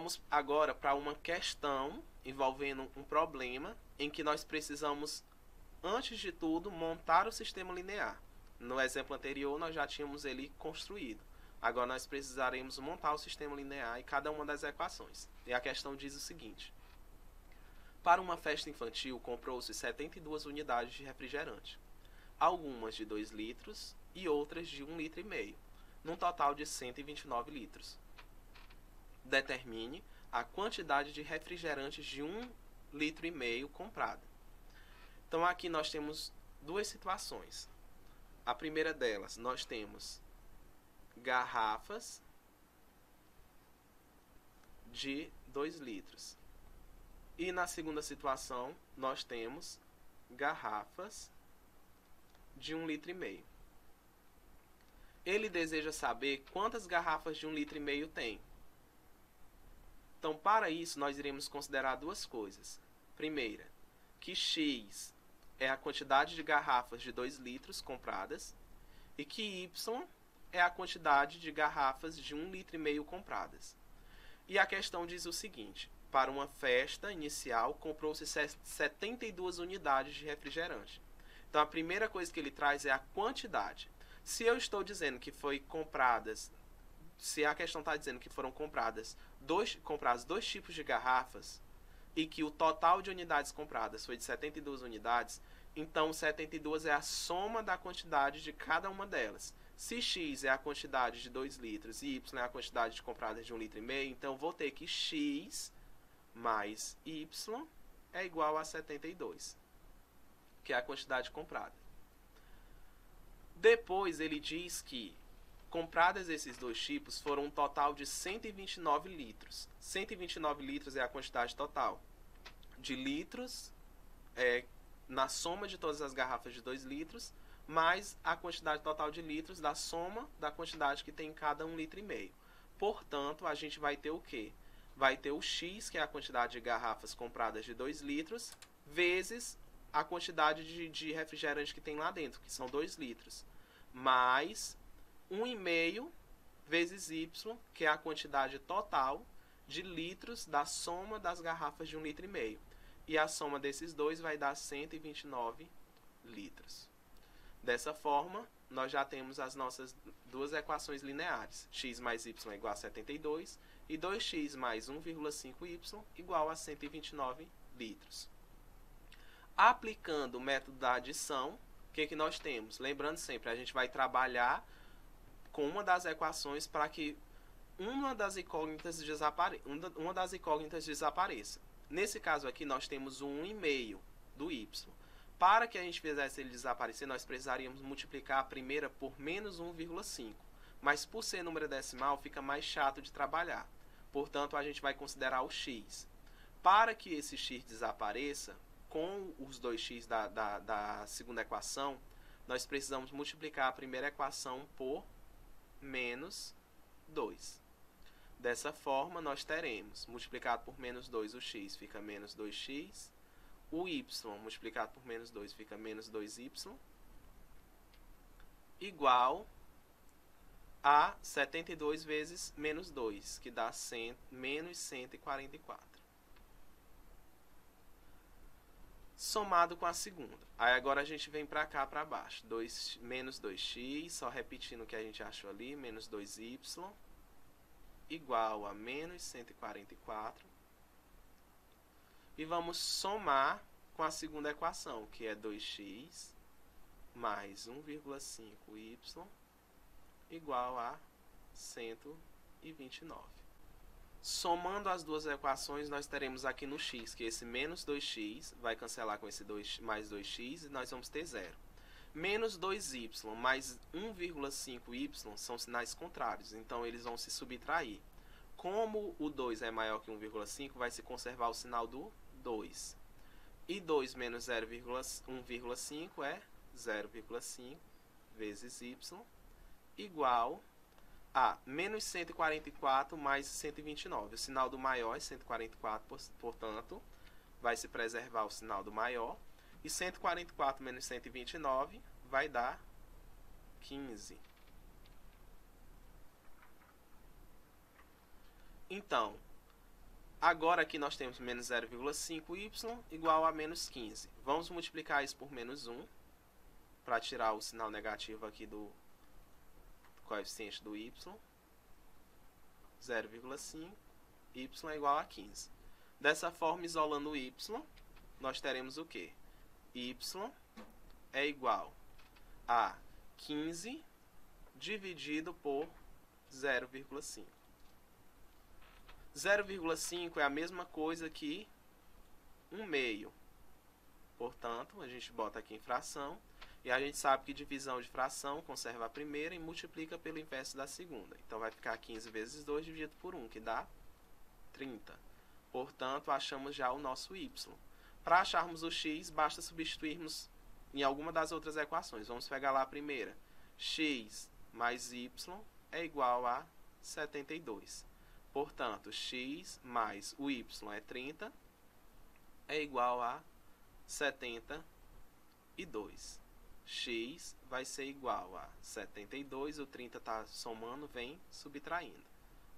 vamos agora para uma questão envolvendo um problema em que nós precisamos, antes de tudo, montar o sistema linear. No exemplo anterior, nós já tínhamos ele construído. Agora nós precisaremos montar o sistema linear e cada uma das equações. E a questão diz o seguinte: para uma festa infantil, comprou-se 72 unidades de refrigerante, algumas de 2 litros e outras de 1,5 litro, num total de 129 litros. Determine a quantidade de refrigerantes de 1,5 litro comprada. Então aqui nós temos duas situações. A primeira delas, nós temos garrafas de 2 litros. E na segunda situação, nós temos garrafas de 1,5 litro. Ele deseja saber quantas garrafas de 1,5 litro tem. Então, para isso, nós iremos considerar duas coisas. Primeira, que X é a quantidade de garrafas de 2 litros compradas e que Y é a quantidade de garrafas de 1,5 litro compradas. E a questão diz o seguinte: para uma festa inicial, comprou-se 72 unidades de refrigerante. Então, a primeira coisa que ele traz é a quantidade. Se eu estou dizendo que foi compradas, se a questão está dizendo que foram comprados dois tipos de garrafas e que o total de unidades compradas foi de 72 unidades, então 72 é a soma da quantidade de cada uma delas. Se X é a quantidade de 2 litros e Y é a quantidade de compradas de 1,5 litro, então eu vou ter que X mais Y é igual a 72, que é a quantidade comprada. Depois ele diz que compradas esses dois tipos foram um total de 129 litros. 129 litros é a quantidade total de litros, na soma de todas as garrafas de 2 litros, mais a quantidade total de litros da soma da quantidade que tem em cada 1,5 litro. Portanto, a gente vai ter o quê? Vai ter o X, que é a quantidade de garrafas compradas de 2 litros, vezes a quantidade de refrigerante que tem lá dentro, que são 2 litros, mais 1,5 vezes Y, que é a quantidade total de litros da soma das garrafas de 1,5 litro. E a soma desses dois vai dar 129 litros. Dessa forma, nós já temos as nossas duas equações lineares. X mais Y é igual a 72 e 2x mais 1,5y igual a 129 litros. Aplicando o método da adição, o que nós temos? Lembrando sempre, a gente vai trabalhar com uma das equações para que uma das incógnitas desapareça. Nesse caso aqui, nós temos o 1,5 do y. Para que a gente fizesse ele desaparecer, nós precisaríamos multiplicar a primeira por menos 1,5. Mas por ser número decimal, fica mais chato de trabalhar. Portanto, a gente vai considerar o x. Para que esse x desapareça, com os 2x da segunda equação, nós precisamos multiplicar a primeira equação por menos 2. Dessa forma, nós teremos multiplicado por menos 2, o x fica menos 2x. O y multiplicado por menos 2 fica menos 2y, igual a 72 vezes menos 2, que dá menos 144. Somado com a segunda. Aí agora a gente vem para cá, para baixo. Menos 2x, só repetindo o que a gente achou ali, menos 2y, igual a menos 144. E vamos somar com a segunda equação, que é 2x mais 1,5y igual a 129. Somando as duas equações, nós teremos aqui no x, que esse menos 2x vai cancelar com esse mais 2x e nós vamos ter zero. Menos 2y mais 1,5y são sinais contrários, então eles vão se subtrair. Como o 2 é maior que 1,5, vai se conservar o sinal do 2. E 2 menos 1,5 é 0,5 vezes y igual a menos 144 mais 129. O sinal do maior é 144, portanto, vai se preservar o sinal do maior. E 144 menos 129 vai dar 15. Então, Agora aqui nós temos menos 0,5y igual a menos 15. Vamos multiplicar isso por menos 1, para tirar o sinal negativo aqui do coeficiente do y. 0,5, y é igual a 15. Dessa forma, isolando o y, nós teremos o quê? Y é igual a 15 dividido por 0,5. 0,5 é a mesma coisa que 1 meio. Portanto, a gente bota aqui em fração. E a gente sabe que divisão de fração conserva a primeira e multiplica pelo inverso da segunda. Então, vai ficar 15 vezes 2 dividido por 1, que dá 30. Portanto, achamos já o nosso y. Para acharmos o x, basta substituirmos em alguma das outras equações. Vamos pegar lá a primeira. X mais y é igual a 72. Portanto, x mais o y é 30, é igual a 72. X vai ser igual a 72, o 30 está somando, vem subtraindo.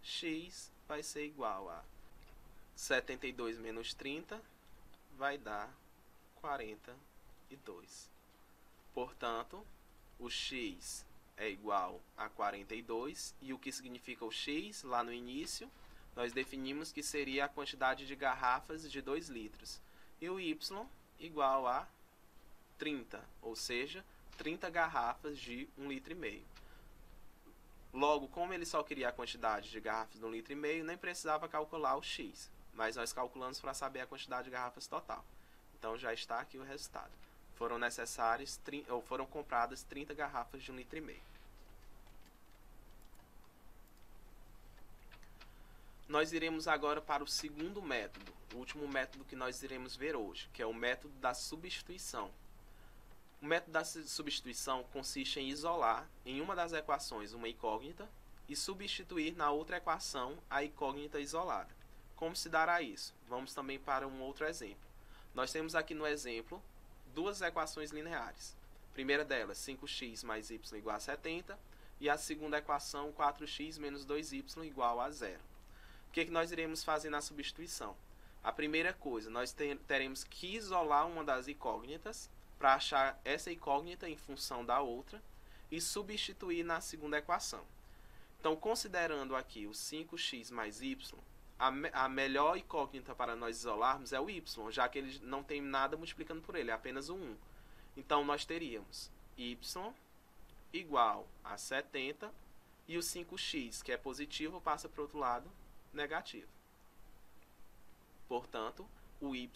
X vai ser igual a 72 menos 30, vai dar 42. Portanto, o x é igual a 42, e o que significa o x? Lá no início, nós definimos que seria a quantidade de garrafas de 2 litros. E o y igual a 30, ou seja, 30 garrafas de 1,5 litro. Logo, como ele só queria a quantidade de garrafas de 1,5 litro, nem precisava calcular o x, mas nós calculamos para saber a quantidade de garrafas total. Então já está aqui o resultado. Foram compradas 30 garrafas de 1,5 litro. Nós iremos agora para o segundo método, o último método que nós iremos ver hoje, que é o método da substituição. O método da substituição consiste em isolar em uma das equações uma incógnita e substituir na outra equação a incógnita isolada. Como se dará isso? Vamos também para um outro exemplo. Nós temos aqui no exemplo duas equações lineares. A primeira delas, 5x mais y igual a 70, e a segunda equação, 4x menos 2y igual a 0. O que nós iremos fazer na substituição? A primeira coisa, nós teremos que isolar uma das incógnitas para achar essa incógnita em função da outra e substituir na segunda equação. Então, considerando aqui o 5x mais y, a melhor incógnita para nós isolarmos é o y, já que ele não tem nada multiplicando por ele, é apenas o 1. Então, nós teríamos y igual a 70 e o 5x, que é positivo, passa para o outro lado, negativo. Portanto, o y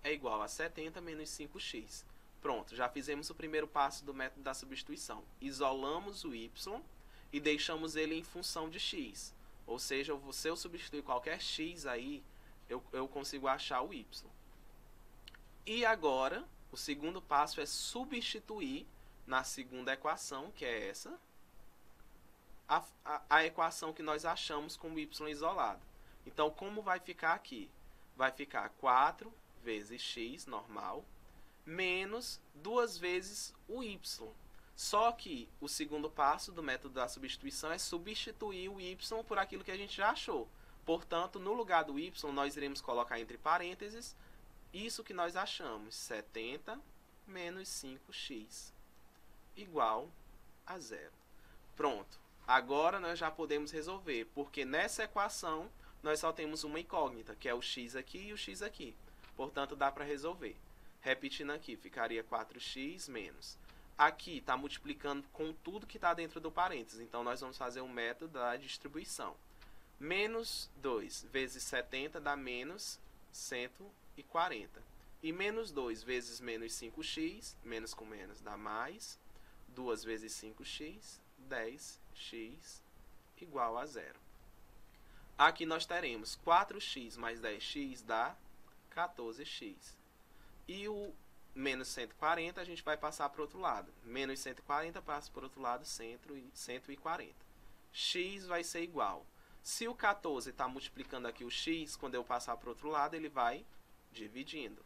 é igual a 70 menos 5x. Pronto, já fizemos o primeiro passo do método da substituição. Isolamos o y e deixamos ele em função de x. Ou seja, se eu substituir qualquer x aí, eu consigo achar o y. E agora, o segundo passo é substituir na segunda equação, que é essa, a equação que nós achamos com o y isolado. Então, como vai ficar aqui? Vai ficar 4 vezes x, normal, menos 2 vezes o y. Só que o segundo passo do método da substituição é substituir o y por aquilo que a gente já achou. Portanto, no lugar do y, nós iremos colocar entre parênteses isso que nós achamos, 70 menos 5x, igual a 0. Pronto. Agora nós já podemos resolver, porque nessa equação nós só temos uma incógnita, que é o x aqui e o x aqui. Portanto, dá para resolver. Repetindo aqui, ficaria 4x menos. Aqui está multiplicando com tudo que está dentro do parênteses. Então, nós vamos fazer o método da distribuição. Menos 2 vezes 70 dá menos 140. E menos 2 vezes menos 5x, menos com menos dá mais. 2 vezes 5x, 10x igual a 0. Aqui nós teremos 4x mais 10x dá 14x. E o menos 140 a gente vai passar para o outro lado. Menos 140 passa para o outro lado, 140. X vai ser igual. Se o 14 está multiplicando aqui o x, quando eu passar para o outro lado, ele vai dividindo.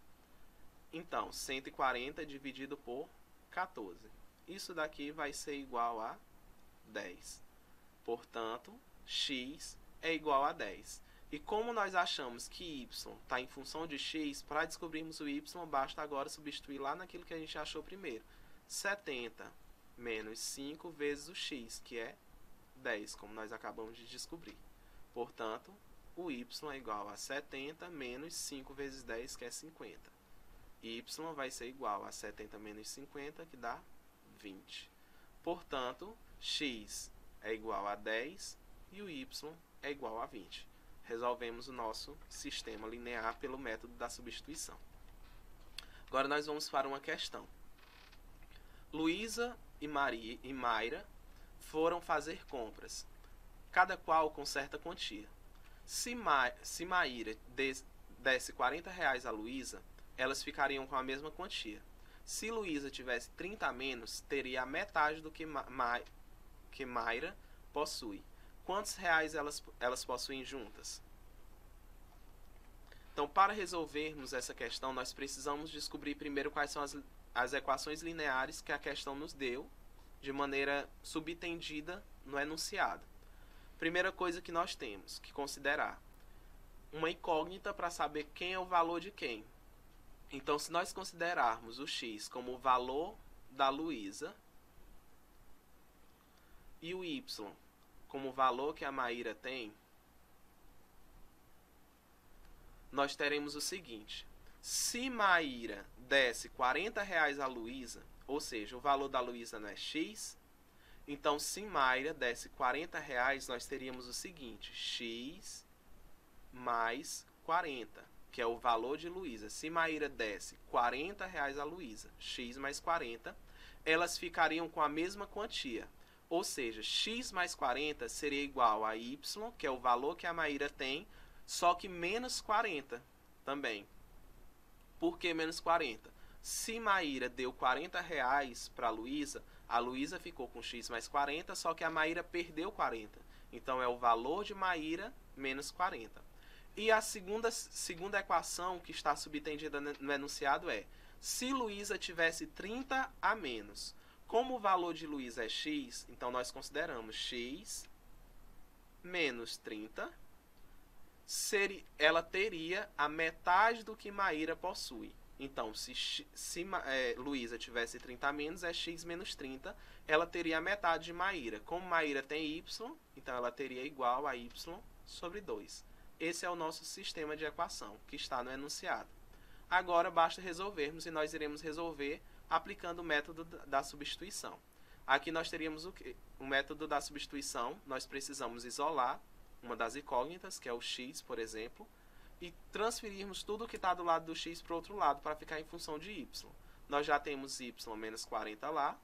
Então, 140 dividido por 14. Isso daqui vai ser igual a 10. Portanto, x é igual a 10. E como nós achamos que y está em função de x, para descobrirmos o y, basta agora substituir lá naquilo que a gente achou primeiro. 70 menos 5 vezes o x, que é 10, como nós acabamos de descobrir. Portanto, o y é igual a 70 menos 5 vezes 10, que é 50. Y vai ser igual a 70 menos 50, que dá 20. Portanto, x é igual a 10 e o y é igual a 20. Resolvemos o nosso sistema linear pelo método da substituição. Agora nós vamos para uma questão. Luísa e Mayra foram fazer compras, cada qual com certa quantia. Se Maíra desse R$40 a Luísa, elas ficariam com a mesma quantia. Se Luísa tivesse 30 a menos, teria a metade do que Mayra possui. Quantos reais elas possuem juntas? Então, para resolvermos essa questão, nós precisamos descobrir primeiro quais são as equações lineares que a questão nos deu, de maneira subentendida no enunciado. Primeira coisa que nós temos que considerar, uma incógnita para saber quem é o valor de quem. Então, se nós considerarmos o x como o valor da Luísa e o y como o valor que a Maíra tem, nós teremos o seguinte. Se Maíra desse R$40 a Luísa, ou seja, o valor da Luísa não é x, então se Maíra desse R$40, nós teríamos o seguinte, x mais 40, que é o valor de Luísa. Se Maíra desse R$40 a Luísa, x mais 40, elas ficariam com a mesma quantia. Ou seja, x mais 40 seria igual a y, que é o valor que a Maíra tem, só que menos 40 também. Por que menos 40? Se Maíra deu R$40 para a Luísa ficou com x mais 40, só que a Maíra perdeu 40. Então, é o valor de Maíra menos 40. E a segunda equação que está subentendida no enunciado é, se Luísa tivesse 30 a menos, como o valor de Luísa é x, então nós consideramos x menos 30, ela teria a metade do que Maíra possui. Então, se Luísa tivesse 30 a menos, é x menos 30, ela teria a metade de Maíra. Como Maíra tem y, então ela teria igual a y sobre 2. Esse é o nosso sistema de equação, que está no enunciado. Agora, basta resolvermos, e nós iremos resolver aplicando o método da substituição. Aqui nós teríamos o quê? O método da substituição, nós precisamos isolar uma das incógnitas, que é o x, por exemplo, e transferirmos tudo que está do lado do x para o outro lado, para ficar em função de y. Nós já temos y menos 40 lá,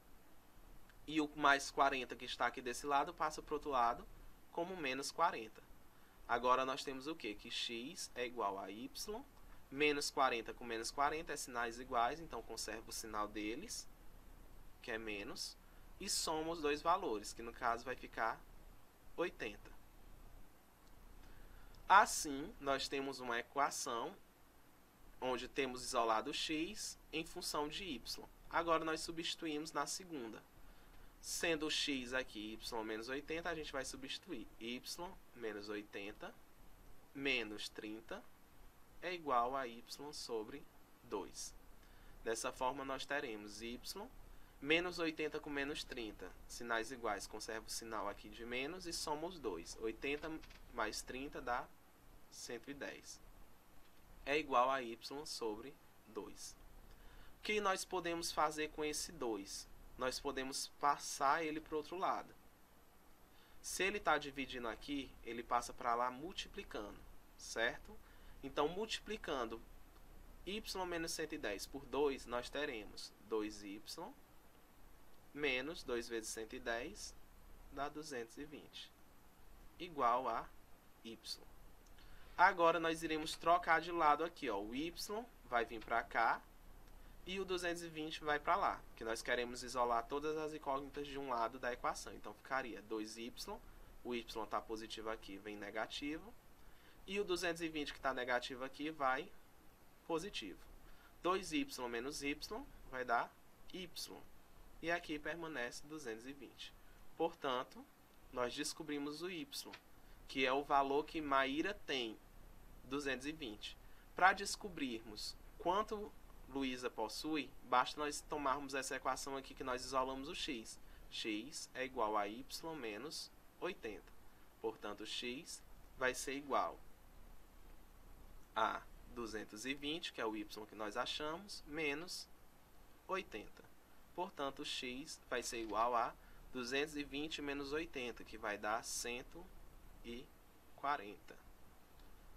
e o mais 40 que está aqui desse lado passa para o outro lado como menos 40. Agora nós temos o quê? Que x é igual a y, menos 40 com menos 40 é sinais iguais, então conserva o sinal deles, que é menos, e soma os dois valores, que no caso vai ficar 80. Assim, nós temos uma equação onde temos isolado x em função de y. Agora nós substituímos na segunda. Sendo x aqui y menos 80, a gente vai substituir y menos 80 menos 30 é igual a y sobre 2. Dessa forma, nós teremos y menos 80 com menos 30, sinais iguais, conserva o sinal aqui de menos e soma os dois. 80 mais 30 dá 110. É igual a y sobre 2. O que nós podemos fazer com esse 2? Nós podemos passar ele para o outro lado. Se ele está dividindo aqui, ele passa para lá multiplicando, certo? Então, multiplicando y menos 110 por 2, nós teremos 2y menos 2 vezes 110 dá 220, igual a y. Agora, nós iremos trocar de lado aqui, ó. O y vai vir para cá e o 220 vai para lá, que nós queremos isolar todas as incógnitas de um lado da equação. Então, ficaria 2y, o y está positivo aqui, vem negativo, e o 220 que está negativo aqui vai positivo. 2y menos y vai dar y, e aqui permanece 220. Portanto, nós descobrimos o y. que é o valor que Maíra tem, 220. Para descobrirmos quanto Luísa possui, basta nós tomarmos essa equação aqui que nós isolamos o x. X é igual a y menos 80. Portanto, x vai ser igual a 220, que é o y que nós achamos, menos 80. Portanto, x vai ser igual a 220 menos 80, que vai dar 140.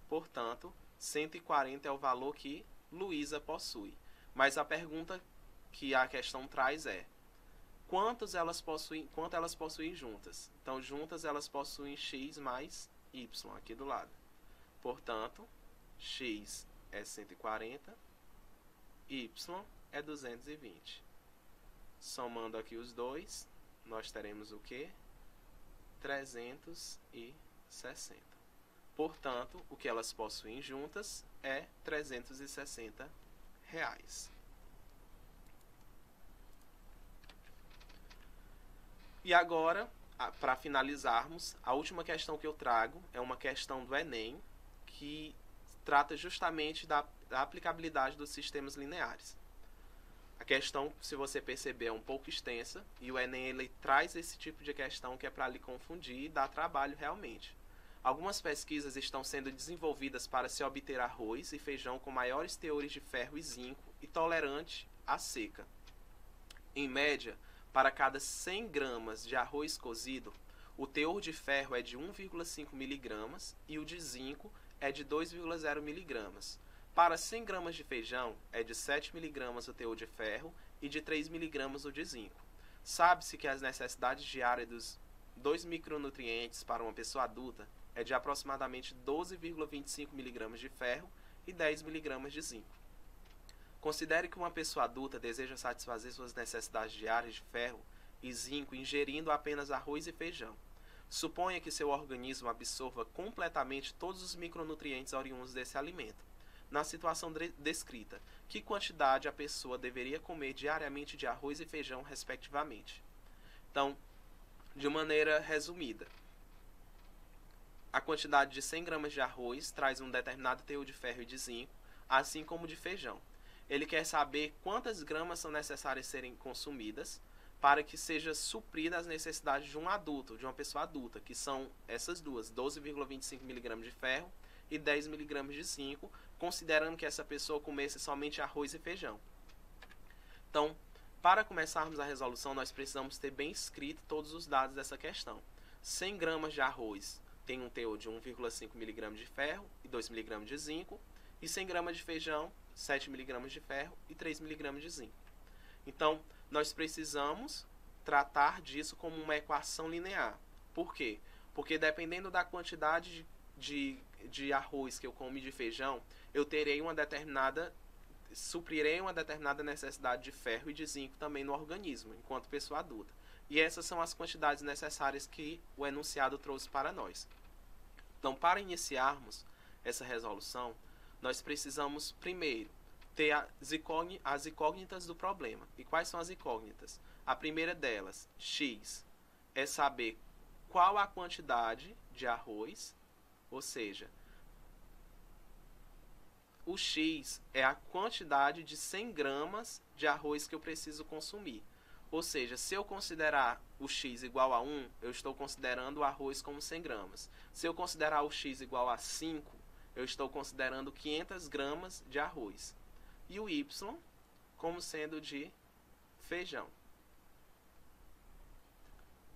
Portanto, 140 é o valor que Luísa possui. Mas a pergunta que a questão traz é: quanto elas possuem juntas? Então, juntas elas possuem x mais y aqui do lado. Portanto, x é 140, y é 220. Somando aqui os dois, nós teremos o quê? 360. Portanto, o que elas possuem juntas é 360 reais. E agora, para finalizarmos, a última questão que eu trago é uma questão do Enem, que trata justamente da aplicabilidade dos sistemas lineares. A questão, se você perceber, é um pouco extensa, e o Enem ele traz esse tipo de questão que é para lhe confundir e dar trabalho realmente. Algumas pesquisas estão sendo desenvolvidas para se obter arroz e feijão com maiores teores de ferro e zinco e tolerante à seca. Em média, para cada 100 gramas de arroz cozido, o teor de ferro é de 1,5 mg e o de zinco é de 2,0 mg. Para 100 gramas de feijão, é de 7 mg o teor de ferro e de 3 mg o de zinco. Sabe-se que as necessidades diárias dos 2 micronutrientes para uma pessoa adulta é de aproximadamente 12,25 mg de ferro e 10 mg de zinco. Considere que uma pessoa adulta deseja satisfazer suas necessidades diárias de ferro e zinco ingerindo apenas arroz e feijão. Suponha que seu organismo absorva completamente todos os micronutrientes oriundos desse alimento. Na situação descrita, que quantidade a pessoa deveria comer diariamente de arroz e feijão, respectivamente? Então, de maneira resumida, a quantidade de 100 gramas de arroz traz um determinado teor de ferro e de zinco, assim como de feijão. Ele quer saber quantas gramas são necessárias serem consumidas para que seja suprida as necessidades de um adulto, de uma pessoa adulta, que são essas duas, 12,25 mg de ferro e 10 mg de zinco, considerando que essa pessoa comesse somente arroz e feijão. Então, para começarmos a resolução, nós precisamos ter bem escrito todos os dados dessa questão. 100 gramas de arroz tem um teor de 1,5 mg de ferro e 2 mg de zinco, e 100 gramas de feijão, 7 mg de ferro e 3 mg de zinco. Então, nós precisamos tratar disso como uma equação linear. Por quê? Porque dependendo da quantidade de arroz que eu como e de feijão, eu terei suprirei uma determinada necessidade de ferro e de zinco também no organismo, enquanto pessoa adulta. E essas são as quantidades necessárias que o enunciado trouxe para nós. Então, para iniciarmos essa resolução, nós precisamos, primeiro, ter as incógnitas do problema. E quais são as incógnitas? A primeira delas, x, é saber qual a quantidade de arroz, ou seja, o x é a quantidade de 100 gramas de arroz que eu preciso consumir. Ou seja, se eu considerar o x igual a 1, eu estou considerando o arroz como 100 gramas. Se eu considerar o x igual a 5, eu estou considerando 500 gramas de arroz. E o y como sendo de feijão.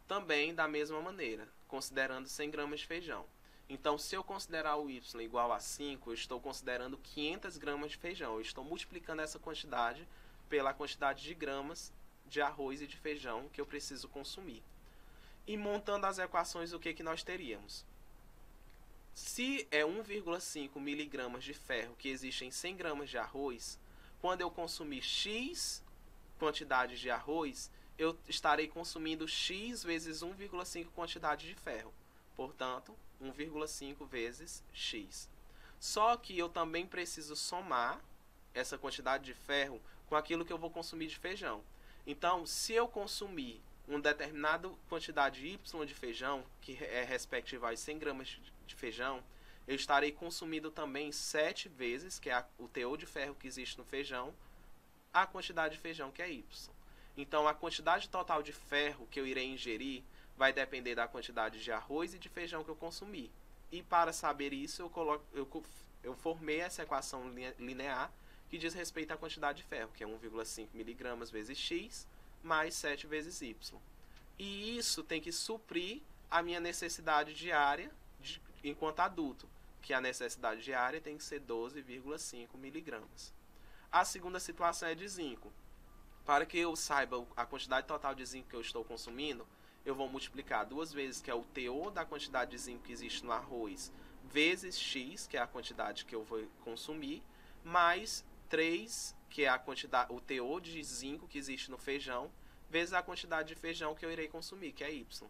Também da mesma maneira, considerando 100 gramas de feijão. Então, se eu considerar o y igual a 5, eu estou considerando 500 gramas de feijão. Eu estou multiplicando essa quantidade pela quantidade de gramas de arroz e de feijão que eu preciso consumir. E montando as equações, o que nós teríamos? Se é 1,5 miligramas de ferro que existe em 100 gramas de arroz, quando eu consumir x quantidades de arroz, eu estarei consumindo x vezes 1,5 quantidade de ferro. Portanto, 1,5 vezes x. Só que eu também preciso somar essa quantidade de ferro com aquilo que eu vou consumir de feijão. Então, se eu consumir uma determinada quantidade Y de feijão, que é respectiva aos 100 gramas de feijão, eu estarei consumindo também 7 vezes, que é o teor de ferro que existe no feijão, a quantidade de feijão que é Y. Então, a quantidade total de ferro que eu irei ingerir vai depender da quantidade de arroz e de feijão que eu consumir. E para saber isso, eu formei essa equação linear que diz respeito à quantidade de ferro, que é 1,5 miligramas vezes X mais 7 vezes Y. E isso tem que suprir a minha necessidade diária enquanto adulto, que a necessidade diária tem que ser 12,5 miligramas. A segunda situação é de zinco. Para que eu saiba a quantidade total de zinco que eu estou consumindo, eu vou multiplicar 2 vezes, que é o teor da quantidade de zinco que existe no arroz, vezes X, que é a quantidade que eu vou consumir, mais 3, que é o teor de zinco que existe no feijão, vezes a quantidade de feijão que eu irei consumir, que é Y.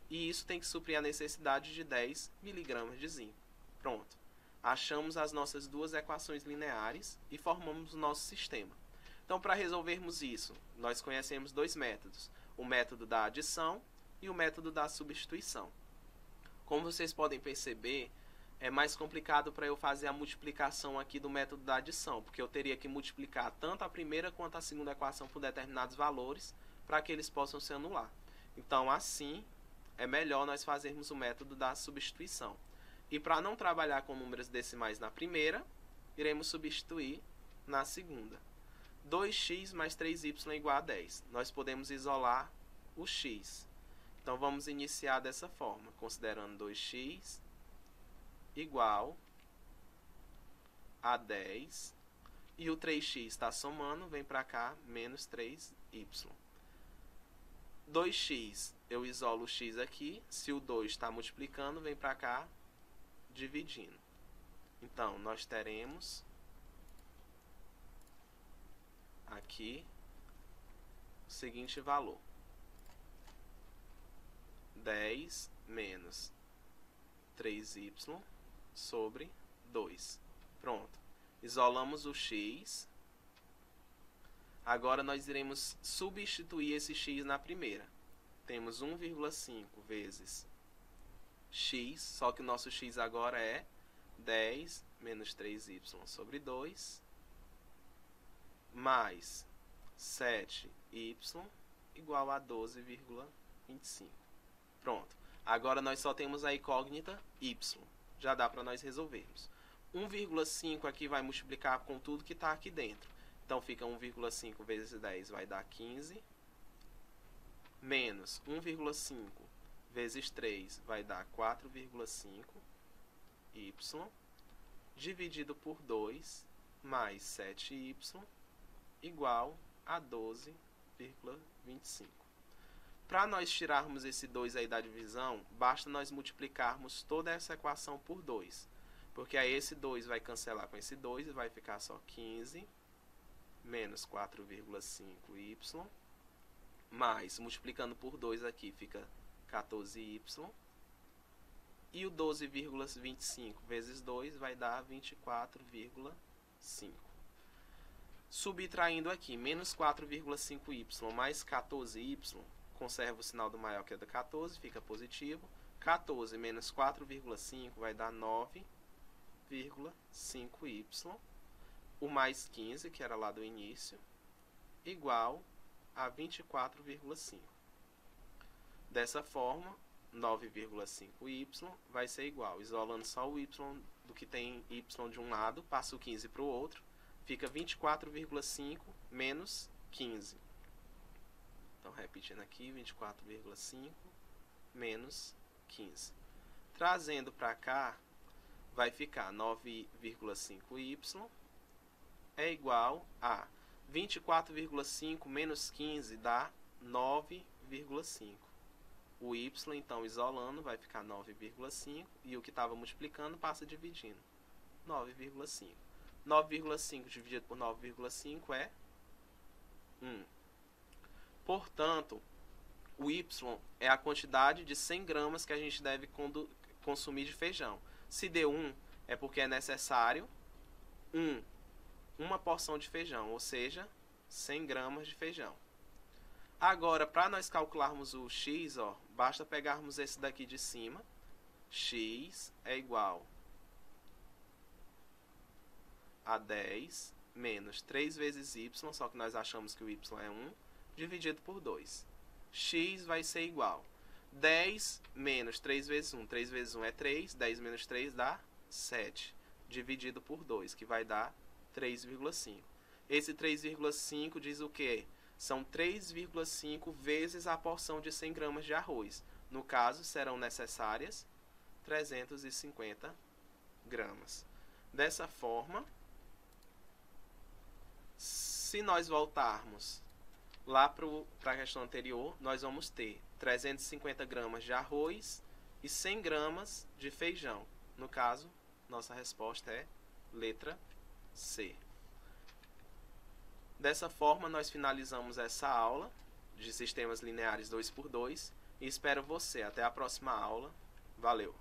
E isso tem que suprir a necessidade de 10 miligramas de zinco. Pronto. Achamos as nossas duas equações lineares e formamos o nosso sistema. Então, para resolvermos isso, nós conhecemos dois métodos. O método da adição e o método da substituição. Como vocês podem perceber, é mais complicado para eu fazer a multiplicação aqui do método da adição, porque eu teria que multiplicar tanto a primeira quanto a segunda equação por determinados valores para que eles possam se anular. Então, assim, é melhor nós fazermos o método da substituição. E para não trabalhar com números decimais na primeira, iremos substituir na segunda. 2x mais 3y é igual a 10. Nós podemos isolar o x. Então, vamos iniciar dessa forma, considerando 2x igual a 10. E o 3x está somando, vem para cá, menos 3y. 2x, eu isolo o x aqui. Se o 2 está multiplicando, vem para cá, dividindo. Então, nós teremos aqui o seguinte valor: 10 menos 3y sobre 2. Pronto. Isolamos o x. Agora nós iremos substituir esse x na primeira. Temos 1,5 vezes x, só que o nosso x agora é 10 menos 3y sobre 2, mais 7y igual a 12,25. Pronto. Agora nós só temos a incógnita y. Já dá para nós resolvermos. 1,5 aqui vai multiplicar com tudo que está aqui dentro. Então, fica 1,5 vezes 10 vai dar 15. Menos 1,5 vezes 3 vai dar 4,5 y. Dividido por 2 mais 7y igual a 12,25. Para nós tirarmos esse 2 aí da divisão, basta nós multiplicarmos toda essa equação por 2. Porque aí esse 2 vai cancelar com esse 2 e vai ficar só 15 menos 4,5y, mais, multiplicando por 2 aqui, fica 14y. E o 12,25 vezes 2 vai dar 24,5. Subtraindo aqui, menos 4,5y mais 14y, conserva o sinal do maior que é da 14, fica positivo. 14 menos 4,5 vai dar 9,5y. O mais 15, que era lá do início, igual a 24,5. Dessa forma, 9,5y vai ser igual, isolando só o y do que tem y de um lado, passa o 15 para o outro, fica 24,5 menos 15. Então, repetindo aqui, 24,5 menos 15. Trazendo para cá, vai ficar 9,5y é igual a 24,5 menos 15 dá 9,5. O y, então, isolando, vai ficar 9,5 e o que estava multiplicando passa dividindo. 9,5. 9,5 dividido por 9,5 é 1. Portanto, o y é a quantidade de 100 gramas que a gente deve consumir de feijão. Se deu 1, é porque é necessário uma porção de feijão, ou seja, 100 gramas de feijão. Agora, para nós calcularmos o x, ó, basta pegarmos esse daqui de cima. X é igual a 10 menos 3 vezes y, só que nós achamos que o y é 1, dividido por 2. X vai ser igual 10 menos 3 vezes 1. 3 vezes 1 é 3, 10 menos 3 dá 7, dividido por 2, que vai dar 3,5. Esse 3,5 diz o quê? São 3,5 vezes a porção de 100 gramas de arroz. No caso, serão necessárias 350 gramas. Dessa forma, se nós voltarmos lá para a questão anterior, nós vamos ter 350 gramas de arroz e 100 gramas de feijão. No caso, nossa resposta é letra C. Dessa forma, nós finalizamos essa aula de sistemas lineares 2x2 e espero você até a próxima aula. Valeu!